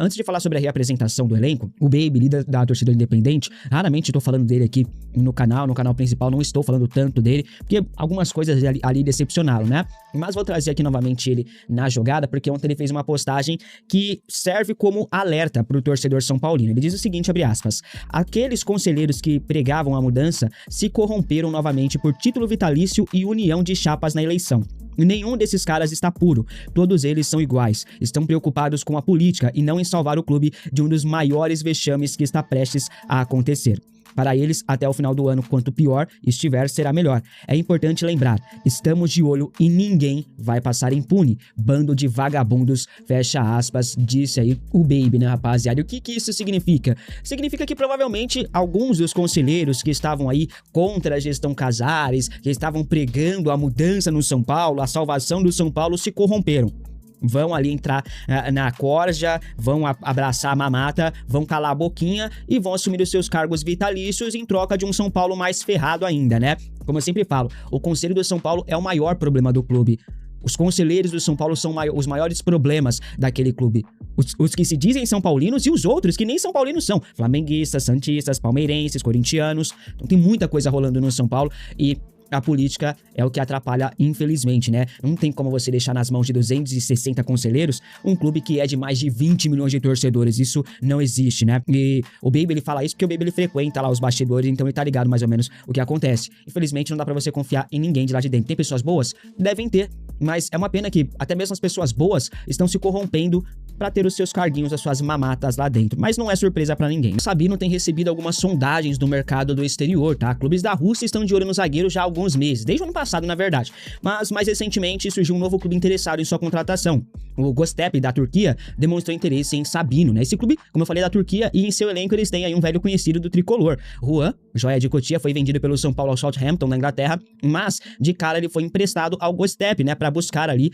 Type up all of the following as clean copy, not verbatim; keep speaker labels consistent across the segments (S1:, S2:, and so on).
S1: Antes de falar sobre a reapresentação do elenco, o Baby, líder da torcida independente, raramente estou falando dele aqui no canal principal, não estou falando tanto dele, porque algumas coisas ali decepcionaram, né? Mas vou trazer aqui novamente ele na jogada, porque ontem ele fez uma postagem que serve como alerta para o torcedor são paulino. Ele diz o seguinte, abre aspas: aqueles conselheiros que pregavam a mudança se corromperam novamente por título vitalício e união de chapas na eleição. Nenhum desses caras está puro, todos eles são iguais, estão preocupados com a política e não em salvar o clube de um dos maiores vexames que está prestes a acontecer. Para eles, até o final do ano, quanto pior estiver, será melhor. É importante lembrar, estamos de olho e ninguém vai passar impune. Bando de vagabundos, fecha aspas, disse aí o Baby, né, rapaziada? E o que isso significa? Significa que provavelmente alguns dos conselheiros que estavam aí contra a gestão Casares, que estavam pregando a mudança no São Paulo, a salvação do São Paulo, se corromperam. Vão ali entrar na corja, vão abraçar a mamata, vão calar a boquinha e vão assumir os seus cargos vitalícios em troca de um São Paulo mais ferrado ainda, né? Como eu sempre falo, o Conselho do São Paulo é o maior problema do clube. Os conselheiros do São Paulo são os maiores problemas daquele clube. Os que se dizem são paulinos e os outros que nem são paulinos são. Flamenguistas, santistas, palmeirenses, corintianos. Então tem muita coisa rolando no São Paulo e a política é o que atrapalha, infelizmente, né? Não tem como você deixar nas mãos de 260 conselheiros um clube que é de mais de 20 milhões de torcedores. Isso não existe, né? E o Baby, ele fala isso porque o Baby, ele frequenta lá os bastidores, então ele tá ligado mais ou menos o que acontece. Infelizmente, não dá pra você confiar em ninguém de lá de dentro. Tem pessoas boas? Devem ter, mas é uma pena que até mesmo as pessoas boas estão se corrompendo pra ter os seus carguinhos, as suas mamatas lá dentro. Mas não é surpresa pra ninguém. O Sabino tem recebido algumas sondagens do mercado do exterior, tá? Clubes da Rússia estão de olho no zagueiro já há alguns meses, desde o ano passado, na verdade. Mas, mais recentemente, surgiu um novo clube interessado em sua contratação. O Göztepe, da Turquia, demonstrou interesse em Sabino, né? Esse clube, como eu falei, da Turquia, e em seu elenco eles têm aí um velho conhecido do tricolor. Juan, joia de Cotia, foi vendido pelo São Paulo ao Southampton, na Inglaterra, mas, de cara, ele foi emprestado ao Göztepe, né? Pra buscar ali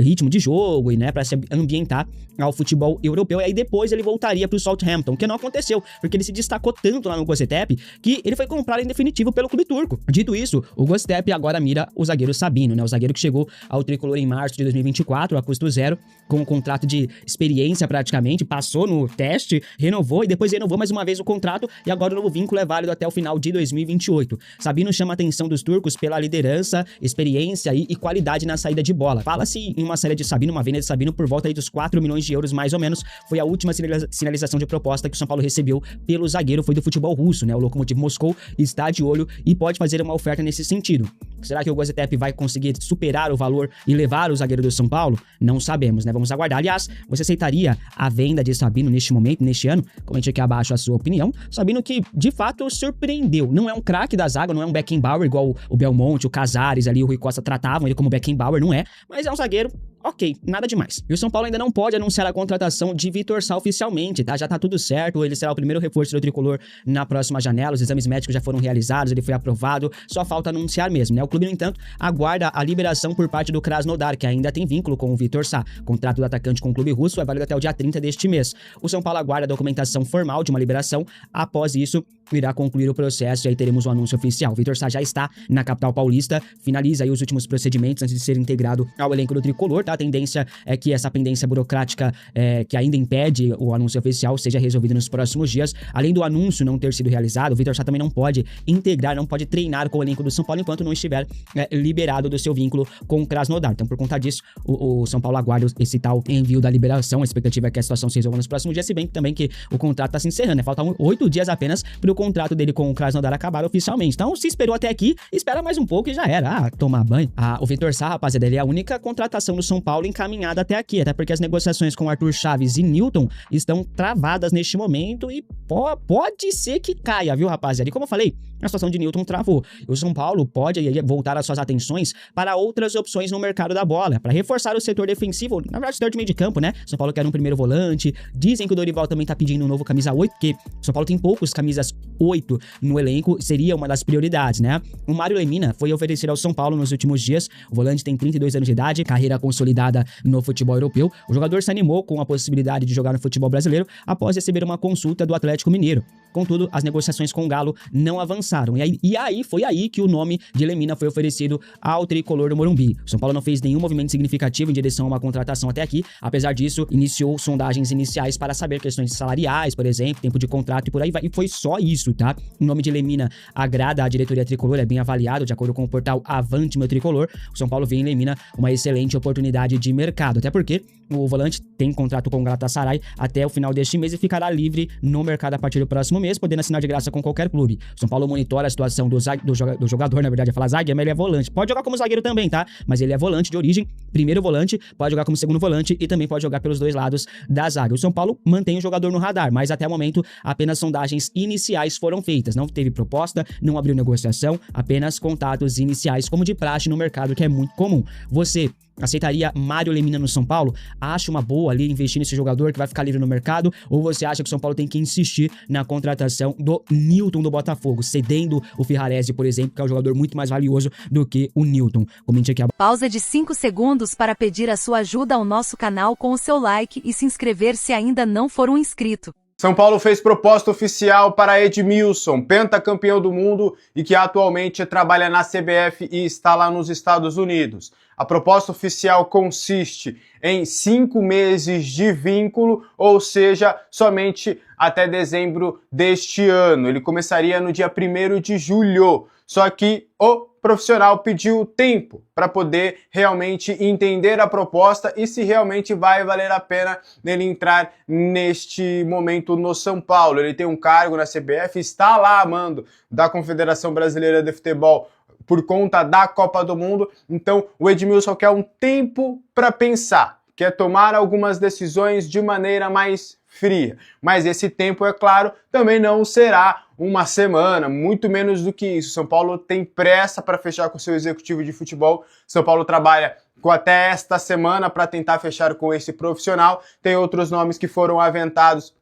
S1: ritmo de jogo e, né, pra se ambientar ao futebol europeu. E aí depois ele voltaria pro Southampton, que não aconteceu, porque ele se destacou tanto lá no Göztepe que ele foi comprado em definitivo pelo clube turco. Dito isso, o Göztepe agora mira o zagueiro Sabino, né? O zagueiro que chegou ao tricolor em março de 2024, a custo zero, com um contrato de experiência praticamente, passou no teste, renovou e depois renovou mais uma vez o contrato e agora o novo vínculo é válido até o final de 2028. Sabino chama a atenção dos turcos pela liderança, experiência e qualidade na saída de bola. Fala-se em uma saída de Sabino, uma venda de Sabino por volta aí dos 4 milhões de euros mais ou menos. Foi a última sinalização de proposta que o São Paulo recebeu pelo zagueiro, foi do futebol russo, né? O Lokomotiv Moscou está de olho e pode fazer uma oferta nesse sentido. Será que o Göztepe vai conseguir superar o valor e levar o zagueiro do São Paulo? Não sabemos, né? Vamos aguardar. Aliás, você aceitaria a venda de Sabino neste momento, neste ano? Comente aqui abaixo a sua opinião. Sabino que, de fato, surpreendeu. Não é um craque da zaga, não é um Beckenbauer igual o Belmonte, o Casares ali, o Rui Costa tratavam ele como Beckenbauer, não é. Mas é um zagueiro ok, nada demais. E o São Paulo ainda não pode anunciar a contratação de Vitor Sá oficialmente, tá? Já tá tudo certo, ele será o primeiro reforço do tricolor na próxima janela, os exames médicos já foram realizados, ele foi aprovado, só falta anunciar mesmo, né? O clube, no entanto, aguarda a liberação por parte do Krasnodar, que ainda tem vínculo com o Vitor Sá. O contrato do atacante com o clube russo é válido até o dia 30 deste mês. O São Paulo aguarda a documentação formal de uma liberação, após isso, irá concluir o processo e aí teremos o anúncio oficial. O Vitor Sá já está na capital paulista, finaliza aí os últimos procedimentos antes de ser integrado ao elenco do tricolor, tá? A tendência é que essa pendência burocrática que ainda impede o anúncio oficial seja resolvida nos próximos dias. Além do anúncio não ter sido realizado, o Vitor Sá também não pode integrar, não pode treinar com o elenco do São Paulo enquanto não estiver liberado do seu vínculo com o Krasnodar. Então, por conta disso, o São Paulo aguarda esse tal envio da liberação. A expectativa é que a situação se resolva nos próximos dias, se bem que também que o contrato está se encerrando, né? Faltam 8 dias apenas para o contrato dele com o Krasnodar acabar oficialmente. Então, se esperou até aqui, espera mais um pouco e já era. Tomar banho. O Vitor Sá, rapaziada, ele é a única contratação do São Paulo encaminhada até aqui, até porque as negociações com Arthur Chaves e Newton estão travadas neste momento e pode ser que caia, viu, rapaziada? E como eu falei, a situação de Newton travou. O São Paulo pode voltar as suas atenções para outras opções no mercado da bola, para reforçar o setor defensivo, na verdade, o setor de meio de campo, né? São Paulo quer um primeiro volante, dizem que o Dorival também tá pedindo um novo camisa 8, porque São Paulo tem poucos camisas 8 no elenco, seria uma das prioridades, né? O Mário Lemina foi oferecido ao São Paulo nos últimos dias, o volante tem 32 anos de idade, carreira consolidada no futebol europeu. O jogador se animou com a possibilidade de jogar no futebol brasileiro após receber uma consulta do Atlético Mineiro. Contudo, as negociações com o Galo não avançaram lançaram. Foi aí que o nome de Lemina foi oferecido ao tricolor do Morumbi. O São Paulo não fez nenhum movimento significativo em direção a uma contratação até aqui. Apesar disso, iniciou sondagens iniciais para saber questões salariais, por exemplo, tempo de contrato e por aí vai. E foi só isso, tá? O nome de Lemina agrada à diretoria tricolor, é bem avaliado, de acordo com o portal Avante Meu Tricolor. O São Paulo vê em Lemina uma excelente oportunidade de mercado, até porque o volante tem contrato com o Galatasaray até o final deste mês e ficará livre no mercado a partir do próximo mês, podendo assinar de graça com qualquer clube. O São Paulo monitora a situação do jogador, na verdade, é falar zagueiro, mas ele é volante. Pode jogar como zagueiro também, tá? Mas ele é volante de origem, primeiro volante, pode jogar como segundo volante e também pode jogar pelos dois lados da zaga. O São Paulo mantém o jogador no radar, mas até o momento apenas sondagens iniciais foram feitas. Não teve proposta, não abriu negociação, apenas contatos iniciais, como de praxe no mercado, que é muito comum. Você aceitaria Mário Lemina no São Paulo? Acha uma boa ali investir nesse jogador que vai ficar livre no mercado? Ou você acha que o São Paulo tem que insistir na contratação do Nilton do Botafogo, cedendo o Ferrarese, por exemplo, que é um jogador muito mais valioso do que o Nilton? Comente aqui abaixo.
S2: Pausa de 5 segundos para pedir a sua ajuda ao nosso canal com o seu like e se inscrever se ainda não for um inscrito.
S3: São Paulo fez proposta oficial para Edmilson, pentacampeão do mundo e que atualmente trabalha na CBF e está lá nos Estados Unidos. A proposta oficial consiste em 5 meses de vínculo, ou seja, somente até dezembro deste ano. Ele começaria no dia 1º de julho, só que o profissional pediu tempo para poder realmente entender a proposta e se realmente vai valer a pena ele entrar neste momento no São Paulo. Ele tem um cargo na CBF, está lá a mando da Confederação Brasileira de Futebol por conta da Copa do Mundo, então o Edmilson quer um tempo para pensar, quer tomar algumas decisões de maneira mais fria. Mas esse tempo, é claro, também não será uma semana, muito menos do que isso. São Paulo tem pressa para fechar com seu executivo de futebol. São Paulo trabalha até esta semana para tentar fechar com esse profissional. Tem outros nomes que foram aventados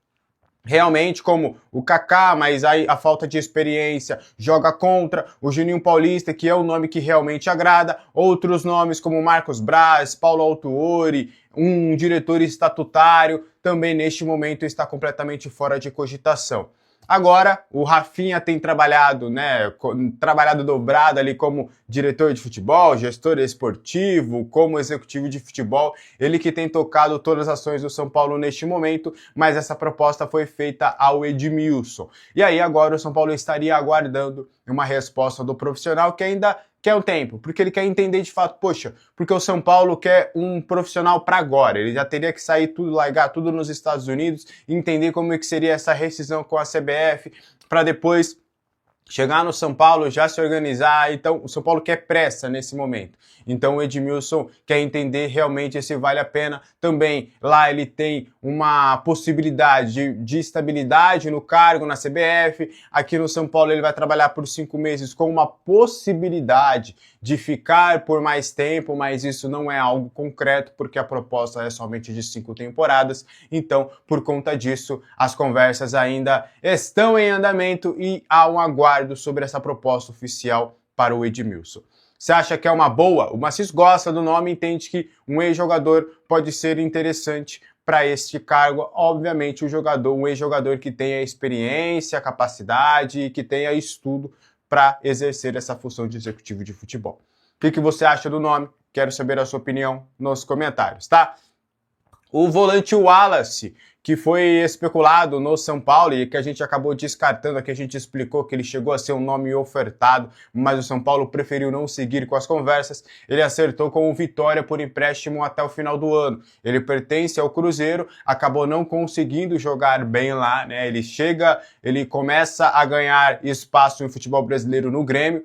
S3: realmente, como o Kaká, mas aí a falta de experiência joga contra. O Juninho Paulista, que é o nome que realmente agrada. Outros nomes como Marcos Braz, Paulo Autuori, um diretor estatutário, também neste momento está completamente fora de cogitação. Agora, o Rafinha tem trabalhado dobrado ali como diretor de futebol, gestor esportivo, como executivo de futebol. Ele que tem tocado todas as ações do São Paulo neste momento, mas essa proposta foi feita ao Edmilson. E aí agora o São Paulo estaria aguardando uma resposta do profissional que ainda quer um tempo, porque ele quer entender de fato, poxa, porque o São Paulo quer um profissional para agora, ele já teria que sair tudo, largar tudo nos Estados Unidos, entender como é que seria essa rescisão com a CBF, para depois chegar no São Paulo, já se organizar. Então o São Paulo quer pressa nesse momento. Então o Edmilson quer entender realmente se vale a pena. Também lá ele tem uma possibilidade de estabilidade no cargo na CBF. Aqui no São Paulo ele vai trabalhar por 5 meses com uma possibilidade de ficar por mais tempo, mas isso não é algo concreto porque a proposta é somente de 5 temporadas. Então, por conta disso, as conversas ainda estão em andamento e há um aguardo sobre essa proposta oficial para o Edmilson. Você acha que é uma boa? O Macis gosta do nome e entende que um ex-jogador pode ser interessante para este cargo. Obviamente, um ex-jogador que tenha experiência, capacidade e que tenha estudo para exercer essa função de executivo de futebol. O que você acha do nome? Quero saber a sua opinião nos comentários, tá? O volante Wallace, que foi especulado no São Paulo e que a gente acabou descartando, aqui a gente explicou que ele chegou a ser um nome ofertado, mas o São Paulo preferiu não seguir com as conversas. Ele acertou com o Vitória por empréstimo até o final do ano. Ele pertence ao Cruzeiro, acabou não conseguindo jogar bem lá, né? Ele começa a ganhar espaço no futebol brasileiro no Grêmio,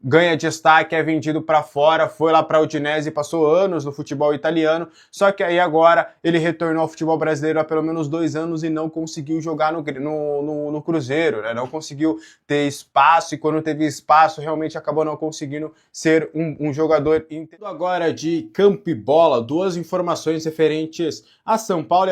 S3: ganha destaque, é vendido para fora, foi lá para a Udinese, passou anos no futebol italiano, só que aí agora ele retornou ao futebol brasileiro há pelo menos 2 anos e não conseguiu jogar no Cruzeiro, né? Não conseguiu ter espaço, e quando teve espaço realmente acabou não conseguindo ser um jogador inteiro. Agora de campo e bola, 2 informações referentes a São Paulo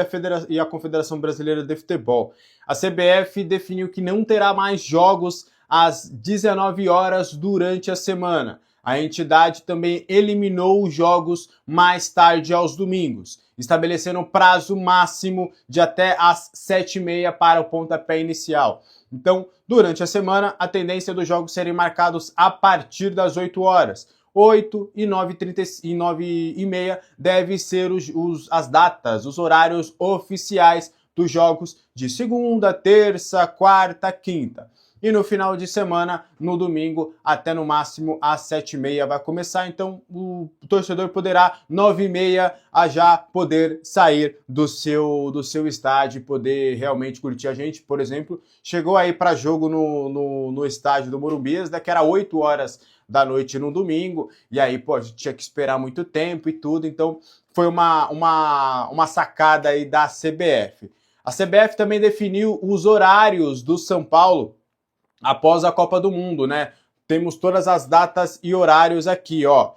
S3: e a Confederação Brasileira de Futebol. A CBF definiu que não terá mais jogos às 19 horas durante a semana. A entidade também eliminou os jogos mais tarde aos domingos, estabelecendo um prazo máximo de até às 7h30 para o pontapé inicial. Então, durante a semana, a tendência dos jogos serem marcados a partir das 8 horas. 8 e 9h30 devem ser as datas, os horários oficiais dos jogos de segunda, terça, quarta, quinta. E no final de semana, no domingo, até no máximo às 7h30 vai começar. Então o torcedor poderá, 9h30, a já poder sair do seu estádio, poder realmente curtir a gente. Por exemplo, chegou aí para jogo no estádio do Morumbi, que era 8 horas da noite no domingo, e aí, pô, a gente tinha que esperar muito tempo e tudo, então foi uma sacada aí da CBF. A CBF também definiu os horários do São Paulo após a Copa do Mundo, né? Temos todas as datas e horários aqui, ó.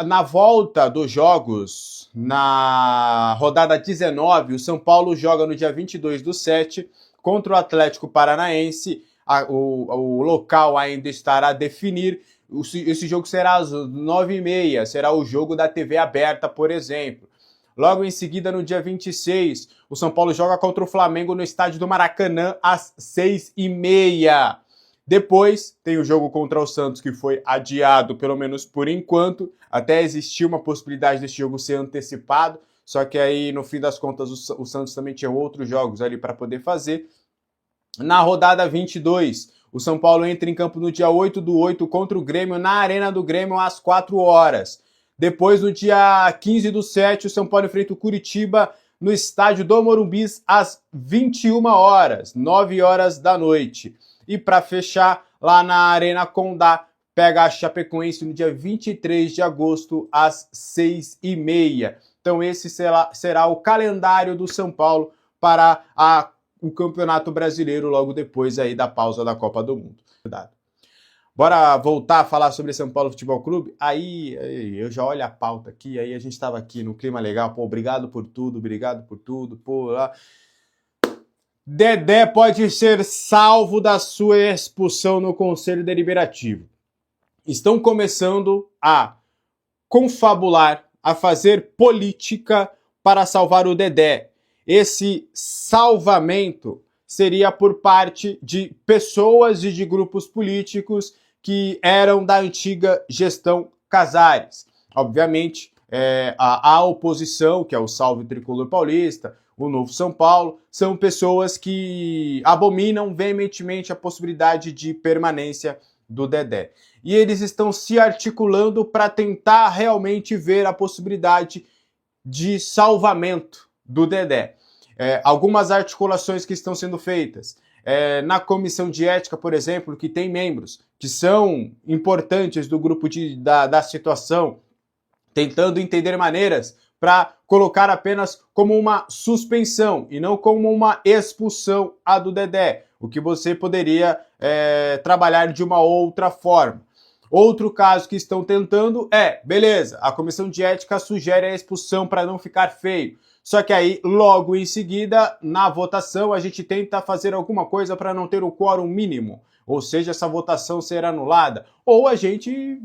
S3: Na volta dos jogos, na rodada 19, o São Paulo joga no dia 22/7 contra o Atlético Paranaense. O local ainda estará a definir. Esse jogo será às 9h30, será o jogo da TV aberta, por exemplo. Logo em seguida, no dia 26, o São Paulo joga contra o Flamengo no estádio do Maracanã às 6h30. Depois tem o jogo contra o Santos, que foi adiado, pelo menos por enquanto. Até existia uma possibilidade desse jogo ser antecipado, só que aí, no fim das contas, o Santos também tinha outros jogos ali para poder fazer. Na rodada 22, o São Paulo entra em campo no dia 8/8 contra o Grêmio, na Arena do Grêmio, às 4 horas. Depois, no dia 15/7, o São Paulo enfrenta o Curitiba no estádio do Morumbi às 21 horas, 9 horas da noite. E para fechar, lá na Arena Condá, pega a Chapecoense no dia 23 de agosto, às 6h30. Então esse será o calendário do São Paulo para o Campeonato Brasileiro, logo depois aí da pausa da Copa do Mundo. Bora voltar a falar sobre São Paulo Futebol Clube? Aí eu já olho a pauta aqui, aí a gente estava aqui no clima legal, pô, obrigado por tudo, pô, lá. Dedé pode ser salvo da sua expulsão no Conselho Deliberativo. Estão começando a confabular, a fazer política para salvar o Dedé. Esse salvamento seria por parte de pessoas e de grupos políticos que eram da antiga gestão Casares. Obviamente, a oposição, que é o Salve Tricolor Paulista, o Novo São Paulo, são pessoas que abominam veementemente a possibilidade de permanência do Dedé. E eles estão se articulando para tentar realmente ver a possibilidade de salvamento do Dedé. Algumas articulações que estão sendo feitas. Na comissão de ética, por exemplo, que tem membros que são importantes do grupo da situação, tentando entender maneiras para colocar apenas como uma suspensão e não como uma expulsão a do Dedé, o que você poderia trabalhar de uma outra forma. Outro caso que estão tentando beleza, a comissão de ética sugere a expulsão para não ficar feio. Só que aí, logo em seguida, na votação, a gente tenta fazer alguma coisa para não ter o quórum mínimo. Ou seja, essa votação ser anulada. Ou a gente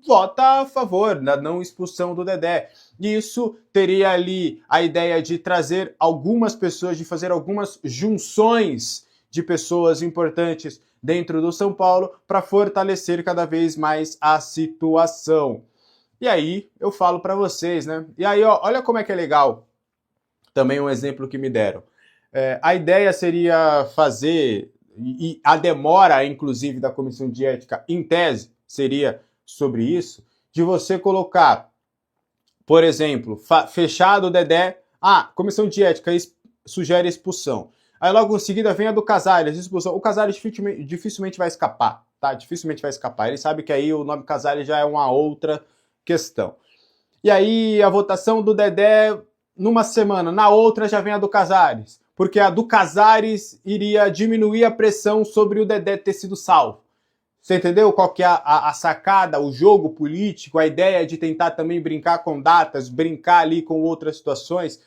S3: vota a favor da não expulsão do Dedé. Isso teria ali a ideia de trazer algumas pessoas, de fazer algumas junções de pessoas importantes dentro do São Paulo para fortalecer cada vez mais a situação. E aí, eu falo para vocês, né? E aí, ó, olha como é que é legal. Também um exemplo que me deram. A ideia seria fazer, e a demora, inclusive, da comissão de ética, em tese, seria sobre isso, de você colocar, por exemplo, fechado o Dedé, comissão de ética sugere expulsão. Aí logo em seguida vem a do Casares, expulsão. O Casares dificilmente vai escapar, tá? Dificilmente vai escapar. Ele sabe que aí o nome Casares já é uma outra questão. E aí a votação do Dedé numa semana, na outra já vem a do Casares, porque a do Casares iria diminuir a pressão sobre o Dedé ter sido salvo. Você entendeu qual que é a sacada, o jogo político, a ideia de tentar também brincar com datas, brincar ali com outras situações?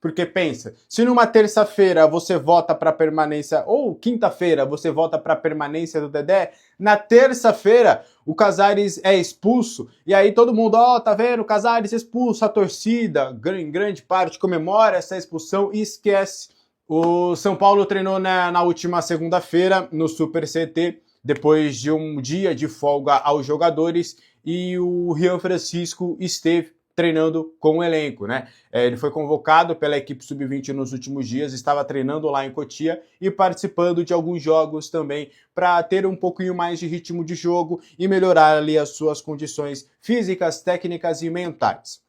S3: Porque pensa, se numa terça-feira você vota para permanência, ou quinta-feira você vota para permanência do Dedé, na terça-feira o Casares é expulso, e aí todo mundo, tá vendo, o Casares expulso, a torcida, em grande parte, comemora essa expulsão e esquece. O São Paulo treinou na última segunda-feira no Super CT, depois de um dia de folga aos jogadores, e o Rian Francisco esteve treinando com o elenco, né? Ele foi convocado pela equipe sub-20 nos últimos dias, estava treinando lá em Cotia e participando de alguns jogos também para ter um pouquinho mais de ritmo de jogo e melhorar ali as suas condições físicas, técnicas e mentais.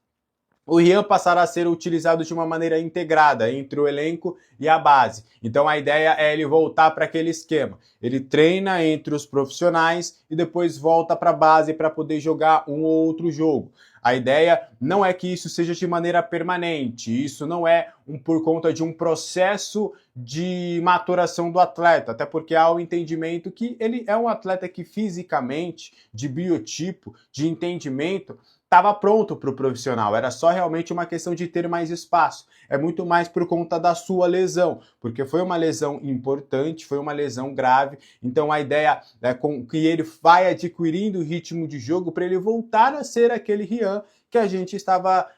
S3: O Rian passará a ser utilizado de uma maneira integrada entre o elenco e a base. Então a ideia é ele voltar para aquele esquema. Ele treina entre os profissionais e depois volta para a base para poder jogar um ou outro jogo. A ideia não é que isso seja de maneira permanente, isso não é por conta de um processo de maturação do atleta, até porque há o entendimento que ele é um atleta que fisicamente, de biotipo, de entendimento, estava pronto para o profissional, era só realmente uma questão de ter mais espaço. É muito mais por conta da sua lesão, porque foi uma lesão importante, foi uma lesão grave, então a ideia é que ele vai adquirindo ritmo de jogo para ele voltar a ser aquele Rian que a gente estava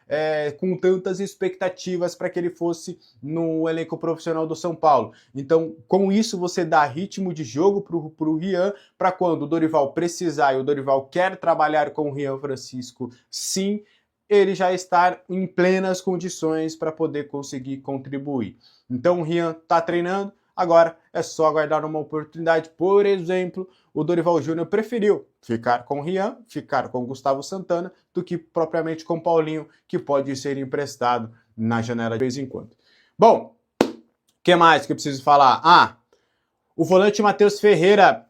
S3: com tantas expectativas para que ele fosse no elenco profissional do São Paulo. Então, com isso, você dá ritmo de jogo para o Rian, para quando o Dorival precisar, e o Dorival quer trabalhar com o Rian Francisco, sim, ele já estar em plenas condições para poder conseguir contribuir. Então, o Rian está treinando, agora é só aguardar uma oportunidade. Por exemplo, o Dorival Júnior preferiu ficar com o Rian, ficar com o Gustavo Santana, do que propriamente com o Paulinho, que pode ser emprestado na janela de vez em quando. Bom, o que mais que eu preciso falar? O volante Matheus Ferreira,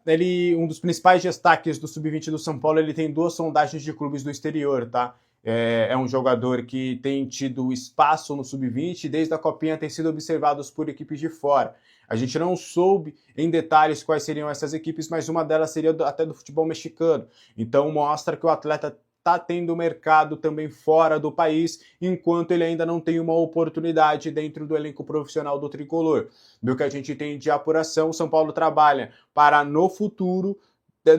S3: um dos principais destaques do Sub-20 do São Paulo, ele tem 2 sondagens de clubes do exterior, tá? É um jogador que tem tido espaço no Sub-20 e desde a Copinha tem sido observado por equipes de fora. A gente não soube em detalhes quais seriam essas equipes, mas uma delas seria até do futebol mexicano. Então mostra que o atleta está tendo mercado também fora do país, enquanto ele ainda não tem uma oportunidade dentro do elenco profissional do Tricolor. Do que a gente tem de apuração, o São Paulo trabalha para, no futuro,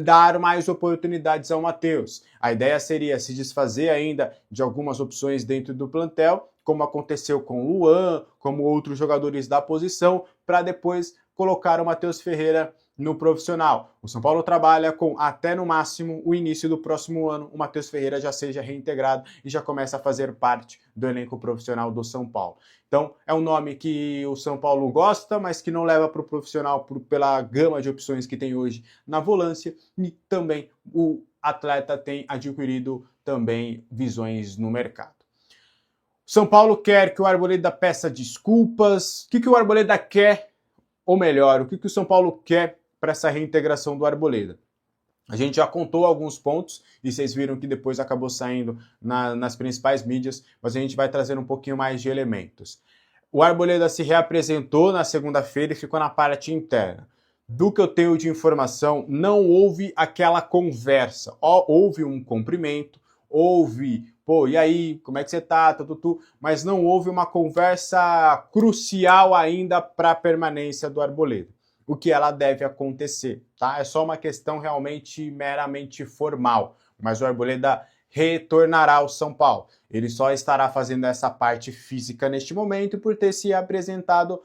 S3: dar mais oportunidades ao Matheus. A ideia seria se desfazer ainda de algumas opções dentro do plantel, como aconteceu com o Luan, como outros jogadores da posição, para depois colocar o Matheus Ferreira no profissional. O São Paulo trabalha com até no máximo o início do próximo ano o Matheus Ferreira já seja reintegrado e já começa a fazer parte do elenco profissional do São Paulo. Então é um nome que o São Paulo gosta, mas que não leva para o profissional pela gama de opções que tem hoje na volância, e também o atleta tem adquirido também visões no mercado. São Paulo quer que o Arboleda peça desculpas. O que o Arboleda quer? Ou melhor, o que o São Paulo quer para essa reintegração do Arboleda? A gente já contou alguns pontos e vocês viram que depois acabou saindo nas principais mídias, mas a gente vai trazer um pouquinho mais de elementos. O Arboleda se reapresentou na segunda-feira e ficou na parte interna. Do que eu tenho de informação, não houve aquela conversa. Houve um cumprimento, houve, e aí, como é que você tá, mas não houve uma conversa crucial ainda para a permanência do Arboleda. O que ela deve acontecer, tá? É só uma questão realmente meramente formal, mas o Arboleda retornará ao São Paulo. Ele só estará fazendo essa parte física neste momento por ter se apresentado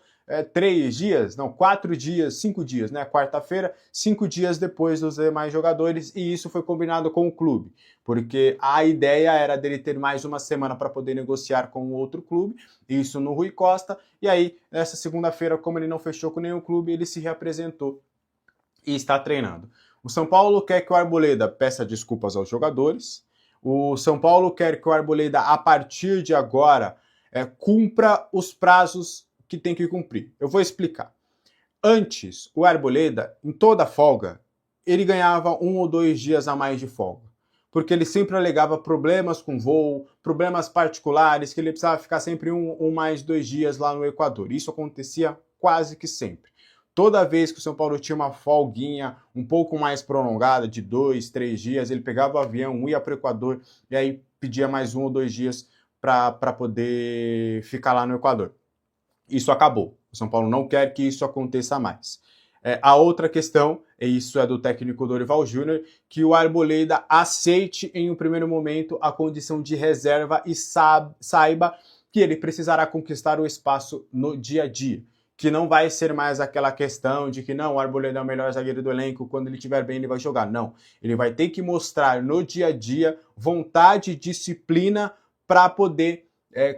S3: 4 dias, 5 dias, né? Quarta-feira, 5 dias depois dos demais jogadores, e isso foi combinado com o clube, porque a ideia era dele ter mais uma semana para poder negociar com o outro clube, isso no Rui Costa, e aí, nessa segunda-feira, como ele não fechou com nenhum clube, ele se reapresentou e está treinando. O São Paulo quer que o Arboleda peça desculpas aos jogadores, o São Paulo quer que o Arboleda, a partir de agora, cumpra os prazos que tem que cumprir. Eu vou explicar. Antes, o Arboleda, em toda folga, ele ganhava 1 ou 2 dias a mais de folga, porque ele sempre alegava problemas com voo, problemas particulares, que ele precisava ficar sempre 1 ou mais 2 dias lá no Equador. Isso acontecia quase que sempre. Toda vez que o São Paulo tinha uma folguinha um pouco mais prolongada, de 2, 3 dias, ele pegava o avião, ia para o Equador e aí pedia mais 1 ou 2 dias para poder ficar lá no Equador. Isso acabou. O São Paulo não quer que isso aconteça mais. A outra questão, e isso é do técnico Dorival Júnior, que o Arboleda aceite em um primeiro momento a condição de reserva e saiba que ele precisará conquistar o espaço no dia a dia. Que não vai ser mais aquela questão de que não, o Arboleda é o melhor zagueiro do elenco, quando ele estiver bem ele vai jogar. Não, ele vai ter que mostrar no dia a dia vontade e disciplina para poder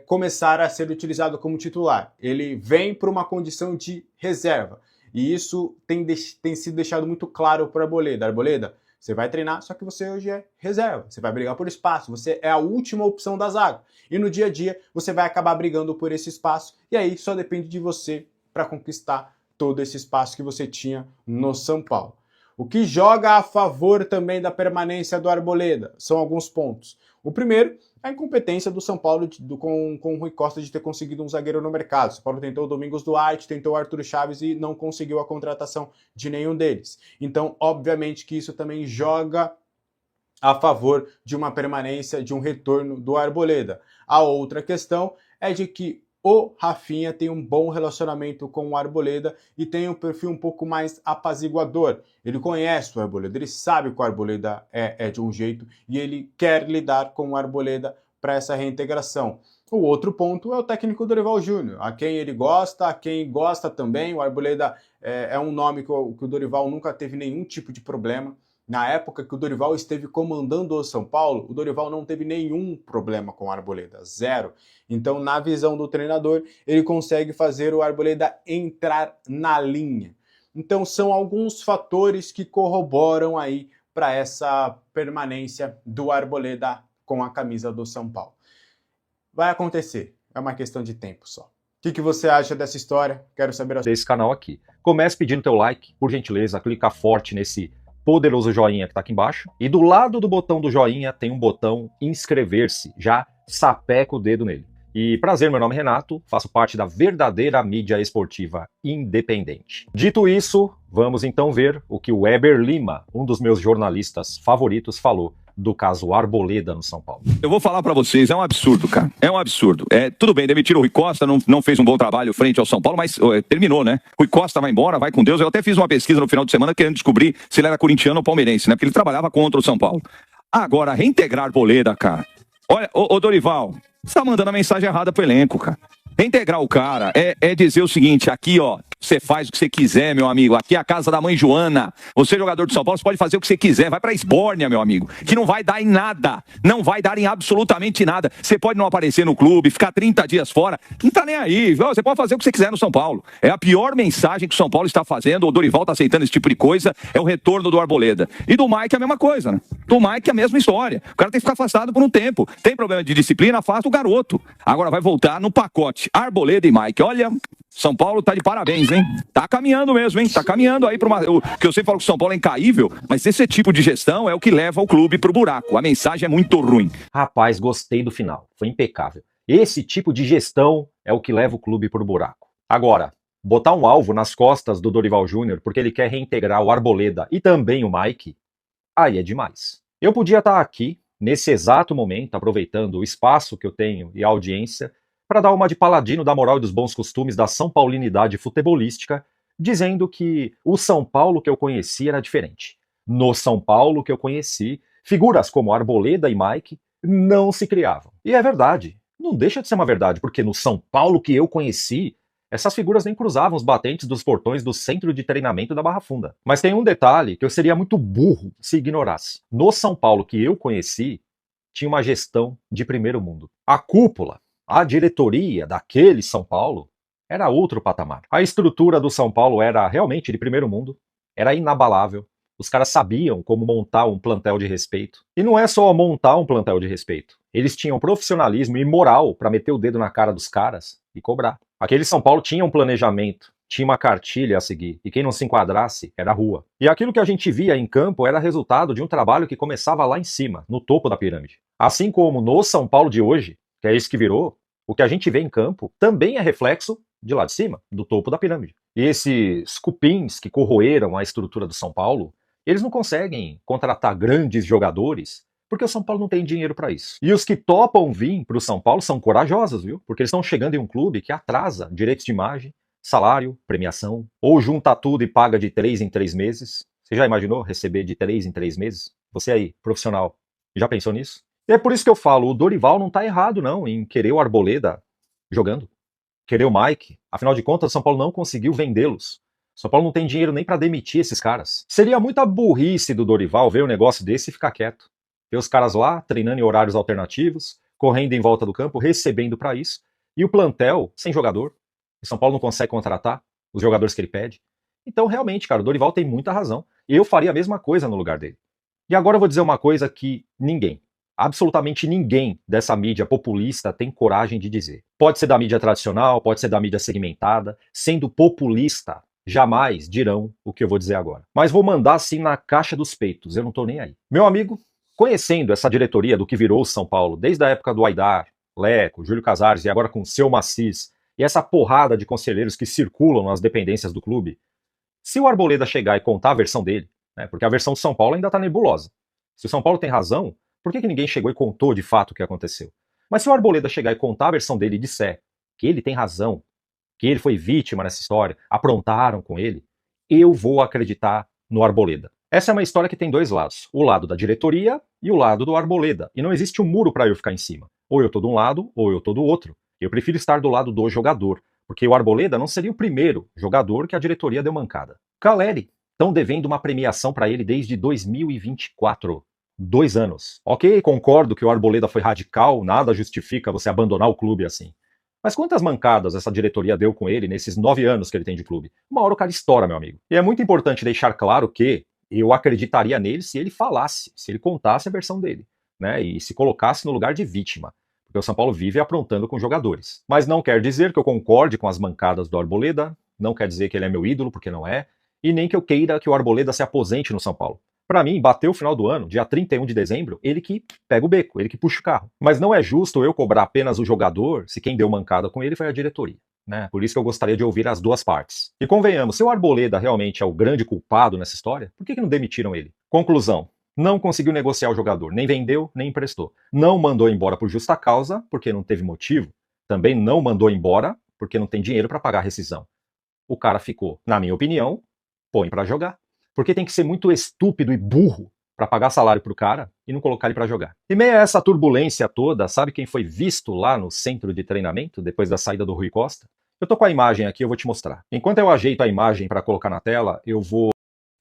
S3: começar a ser utilizado como titular. Ele vem para uma condição de reserva. E isso tem sido deixado muito claro para o Arboleda. Arboleda, você vai treinar, só que você hoje é reserva. Você vai brigar por espaço, você é a última opção da zaga. E no dia a dia, você vai acabar brigando por esse espaço. E aí só depende de você para conquistar todo esse espaço que você tinha no São Paulo. O que joga a favor também da permanência do Arboleda são alguns pontos. O primeiro, a incompetência do São Paulo com o Rui Costa de ter conseguido um zagueiro no mercado. O São Paulo tentou o Domingos Duarte, tentou o Arthur Chaves e não conseguiu a contratação de nenhum deles. Então, obviamente que isso também joga a favor de uma permanência, de um retorno do Arboleda. A outra questão é de que o Rafinha tem um bom relacionamento com o Arboleda e tem um perfil um pouco mais apaziguador. Ele conhece o Arboleda, ele sabe que o Arboleda é de um jeito e ele quer lidar com o Arboleda para essa reintegração. O outro ponto é o técnico Dorival Júnior, a quem ele gosta, a quem gosta também. O Arboleda é um nome que o Dorival nunca teve nenhum tipo de problema. Na época que o Dorival esteve comandando o São Paulo, o Dorival não teve nenhum problema com o Arboleda, zero. Então, na visão do treinador, ele consegue fazer o Arboleda entrar na linha. Então, são alguns fatores que corroboram aí para essa permanência do Arboleda com a camisa do São Paulo. Vai acontecer, é uma questão de tempo só. O que você acha dessa história? Quero saber
S4: desse canal aqui. Comece pedindo teu like, por gentileza, clica forte nesse poderoso joinha que tá aqui embaixo. E do lado do botão do joinha tem um botão inscrever-se. Já sapeca o dedo nele. E prazer, meu nome é Renato, faço parte da verdadeira mídia esportiva independente. Dito isso, vamos então ver o que o Weber Lima, um dos meus jornalistas favoritos, falou do caso Arboleda no São Paulo.
S5: Eu vou falar pra vocês, é um absurdo, cara. É um absurdo. Tudo bem, demitiram o Rui Costa, não fez um bom trabalho frente ao São Paulo, mas terminou, né? Rui Costa vai embora, vai com Deus. Eu até fiz uma pesquisa no final de semana querendo descobrir se ele era corintiano ou palmeirense, né? Porque ele trabalhava contra o São Paulo. Agora, reintegrar Arboleda, cara. Olha, ô Dorival, você tá mandando a mensagem errada pro elenco, cara. Reintegrar o cara é dizer o seguinte, aqui ó, você faz o que você quiser, meu amigo, aqui é a casa da mãe Joana, você é jogador de São Paulo, você pode fazer o que você quiser, vai pra Esbórnia, meu amigo, que não vai dar em nada, não vai dar em absolutamente nada, você pode não aparecer no clube, ficar 30 dias fora, não tá nem aí, você pode fazer o que você quiser no São Paulo, é a pior mensagem que o São Paulo está fazendo, o Dorival tá aceitando esse tipo de coisa, é o retorno do Arboleda, e do Mike é a mesma coisa, né, do Mike é a mesma história, o cara tem que ficar afastado por um tempo, tem problema de disciplina, afasta o garoto, agora vai voltar no pacote Arboleda e Mike. Olha, São Paulo tá de parabéns, hein? Tá caminhando mesmo, hein? Tá caminhando aí para uma... que eu sempre falo que o São Paulo é incaível, mas esse tipo de gestão é o que leva o clube pro buraco. A mensagem é muito ruim.
S4: Rapaz, gostei do final. Foi impecável. Esse tipo de gestão é o que leva o clube pro buraco. Agora, botar um alvo nas costas do Dorival Júnior porque ele quer reintegrar o Arboleda e também o Mike, aí é demais. Eu podia estar aqui, nesse exato momento, aproveitando o espaço que eu tenho e a audiência, para dar uma de paladino da moral e dos bons costumes da São Paulinidade futebolística, dizendo que o São Paulo que eu conheci era diferente. No São Paulo que eu conheci, figuras como Arboleda e Mike não se criavam. E é verdade, não deixa de ser uma verdade, porque no São Paulo que eu conheci, essas figuras nem cruzavam os batentes dos portões do centro de treinamento da Barra Funda. Mas tem um detalhe que eu seria muito burro se ignorasse. No São Paulo que eu conheci, tinha uma gestão de primeiro mundo. A cúpula, a diretoria daquele São Paulo era outro patamar. A estrutura do São Paulo era realmente de primeiro mundo, era inabalável. Os caras sabiam como montar um plantel de respeito. E não é só montar um plantel de respeito. Eles tinham profissionalismo e moral para meter o dedo na cara dos caras e cobrar. Aquele São Paulo tinha um planejamento, tinha uma cartilha a seguir, e quem não se enquadrasse era rua. E aquilo que a gente via em campo era resultado de um trabalho que começava lá em cima, no topo da pirâmide. Assim como no São Paulo de hoje, que é isso que virou, o que a gente vê em campo também é reflexo de lá de cima, do topo da pirâmide. E esses cupins que corroeram a estrutura do São Paulo, eles não conseguem contratar grandes jogadores Porque o São Paulo não tem dinheiro para isso. E os que topam vir para o São Paulo são corajosos, viu? Porque eles estão chegando em um clube que atrasa direitos de imagem, salário, premiação, ou junta tudo e paga de 3 em 3 meses. Você já imaginou receber de 3 em 3 meses? Você aí, profissional, já pensou nisso? E é por isso que eu falo, o Dorival não tá errado não em querer o Arboleda jogando, querer o Mike. Afinal de contas, o São Paulo não conseguiu vendê-los. O São Paulo não tem dinheiro nem para demitir esses caras. Seria muita burrice do Dorival ver um negócio desse e ficar quieto. Ver os caras lá, treinando em horários alternativos, correndo em volta do campo, recebendo para isso, e o plantel sem jogador. O São Paulo não consegue contratar os jogadores que ele pede. Então, realmente, cara, o Dorival tem muita razão. Eu faria a mesma coisa no lugar dele. E agora eu vou dizer uma coisa que ninguém, absolutamente ninguém dessa mídia populista tem coragem de dizer. Pode ser da mídia tradicional, pode ser da mídia segmentada. Sendo populista, jamais dirão o que eu vou dizer agora. Mas vou mandar assim na caixa dos peitos, eu não tô nem aí. Meu amigo, conhecendo essa diretoria do que virou o São Paulo, desde a época do Aidar, Leco, Júlio Casares e agora com o Seu Macis, e essa porrada de conselheiros que circulam nas dependências do clube, se o Arboleda chegar e contar a versão dele, né, porque a versão do São Paulo ainda está nebulosa. Se o São Paulo tem razão, por que ninguém chegou e contou de fato o que aconteceu? Mas se o Arboleda chegar e contar a versão dele e disser que ele tem razão, que ele foi vítima nessa história, aprontaram com ele, eu vou acreditar no Arboleda. Essa é uma história que tem dois lados, o lado da diretoria e o lado do Arboleda, e não existe um muro para eu ficar em cima. Ou eu tô de um lado, ou eu tô do outro. Eu prefiro estar do lado do jogador, porque o Arboleda não seria o primeiro jogador que a diretoria deu mancada. Caleri, estão devendo uma premiação para ele desde 2024. 2 anos. Ok, concordo que o Arboleda foi radical, nada justifica você abandonar o clube assim. Mas quantas mancadas essa diretoria deu com ele nesses 9 anos que ele tem de clube? Uma hora o cara estoura, meu amigo. E é muito importante deixar claro que eu acreditaria nele se ele falasse, se ele contasse a versão dele, né? E se colocasse no lugar de vítima. Porque o São Paulo vive aprontando com jogadores. Mas não quer dizer que eu concorde com as mancadas do Arboleda, não quer dizer que ele é meu ídolo, porque não é, e nem que eu queira que o Arboleda se aposente no São Paulo. Para mim, bateu o final do ano, dia 31 de dezembro, ele que pega o beco, ele que puxa o carro. Mas não é justo eu cobrar apenas o jogador se quem deu mancada com ele foi a diretoria, né? Por isso que eu gostaria de ouvir as duas partes. E convenhamos, se o Arboleda realmente é o grande culpado nessa história, por que não demitiram ele? Conclusão. Não conseguiu negociar o jogador, nem vendeu, nem emprestou. Não mandou embora por justa causa, porque não teve motivo. Também não mandou embora, porque não tem dinheiro para pagar a rescisão. O cara ficou, na minha opinião, põe para jogar. Porque tem que ser muito estúpido e burro para pagar salário pro cara e não colocar ele para jogar. E meio a essa turbulência toda, sabe quem foi visto lá no centro de treinamento, depois da saída do Rui Costa? Eu tô com a imagem aqui, eu vou te mostrar. Enquanto eu ajeito a imagem para colocar na tela, eu vou...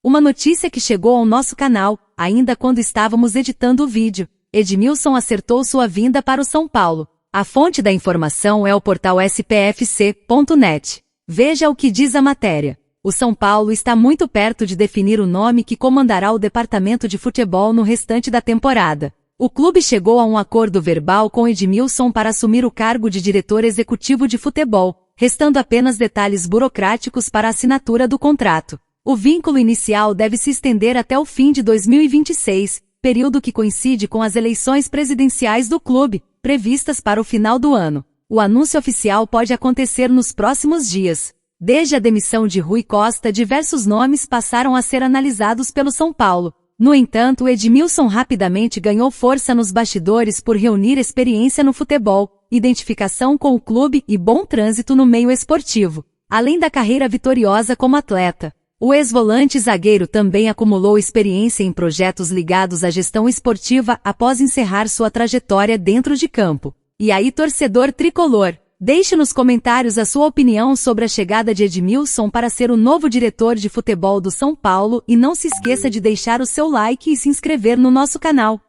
S2: Uma notícia que chegou ao nosso canal, ainda quando estávamos editando o vídeo. Edmilson acertou sua vinda para o São Paulo. A fonte da informação é o portal spfc.net. Veja o que diz a matéria. O São Paulo está muito perto de definir o nome que comandará o departamento de futebol no restante da temporada. O clube chegou a um acordo verbal com Edmilson para assumir o cargo de diretor executivo de futebol, restando apenas detalhes burocráticos para a assinatura do contrato. O vínculo inicial deve se estender até o fim de 2026, período que coincide com as eleições presidenciais do clube, previstas para o final do ano. O anúncio oficial pode acontecer nos próximos dias. Desde a demissão de Rui Costa, diversos nomes passaram a ser analisados pelo São Paulo. No entanto, Edmilson rapidamente ganhou força nos bastidores por reunir experiência no futebol, identificação com o clube e bom trânsito no meio esportivo, além da carreira vitoriosa como atleta. O ex-volante zagueiro também acumulou experiência em projetos ligados à gestão esportiva após encerrar sua trajetória dentro de campo. E aí, torcedor tricolor, deixe nos comentários a sua opinião sobre a chegada de Edmilson para ser o novo diretor de futebol do São Paulo e não se esqueça de deixar o seu like e se inscrever no nosso canal.